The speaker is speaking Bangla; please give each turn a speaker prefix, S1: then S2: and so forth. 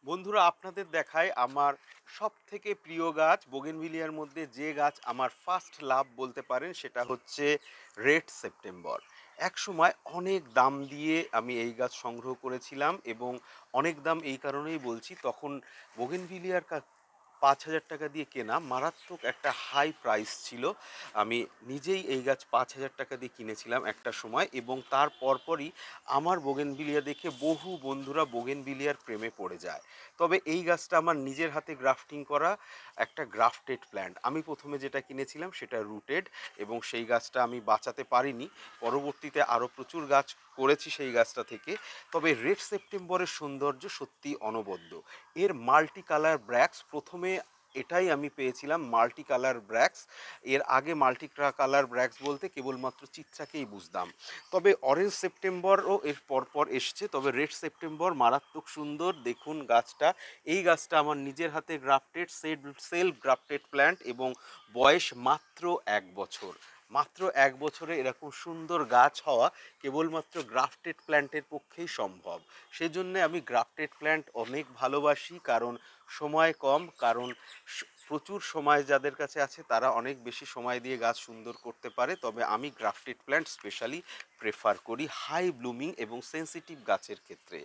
S1: বন্ধুরা, আপনাদের দেখায় আমার সবথেকে প্রিয় গাছ বোগেনভিলিয়ার মধ্যে যে গাছ আমার ফার্স্ট লাভ বলতে পারেন সেটা হচ্ছে রেড সেপ্টেম্বর। একসময় অনেক দাম দিয়ে আমি এই গাছ সংগ্রহ করেছিলাম এবং অনেক দাম এই কারণেই বলছি, তখন বোগেনভিলিয়ার ৫,০০০ টাকা দিয়ে কেনা মারাত্মক একটা হাই প্রাইস ছিল। আমি নিজেই এই গাছ ৫,০০০ টাকা দিয়ে কিনেছিলাম একটা সময়, এবং তার পরপরই আমার বোগেনভিলিয়া দেখে বহু বন্ধুরা বোগেনভিলিয়ার প্রেমে পড়ে যায়। তবে এই গাছটা আমার নিজের হাতে গ্রাফটিং করা একটা গ্রাফটেড প্ল্যান্ট। আমি প্রথমে যেটা কিনেছিলাম সেটা রুটেড, এবং সেই গাছটা আমি বাঁচাতে পারিনি। পরবর্তীতে আরও প্রচুর গাছ করেছি সেই গাছটা থেকে। তবে রেড সেপ্টেম্বরের সৌন্দর্য সত্যি অনবদ্য। এর মাল্টি কালার ব্র্যাক্স, প্রথমে এটাই আমি পেয়েছিলাম মাল্টি কালার ব্র্যাক্স। এর আগে মাল্টি কালার ব্র্যাক্স বলতে কেবলমাত্র চিত্রাকেই বুঝতাম। তবে অরেঞ্জ সেপ্টেম্বরও এর পরপর এসছে, তবে রেড সেপ্টেম্বর মারাত্মক সুন্দর। দেখুন গাছটা, এই গাছটা আমার নিজের হাতে গ্রাফটেড, সেলফ গ্রাফটেড প্ল্যান্ট, এবং বয়স মাত্র ১ বছর। মাত্র ১ বছরে এরকম সুন্দর গাছ হওয়া কেবলমাত্র গ্রাফটেড প্ল্যান্টের পক্ষেই সম্ভব। সেজন্য আমি গ্রাফটেড প্ল্যান্ট অনেক ভালোবাসি, কারণ সময় কম, কারণ প্রচুর সময় যাদের কাছে আছে তারা অনেক বেশি সময় দিয়ে গাছ সুন্দর করতে পারে। তবে আমি গ্রাফটেড প্ল্যান্ট স্পেশালি প্রেফার করি হাই ব্লুমিং এবং সেন্সিটিভ গাছের ক্ষেত্রে।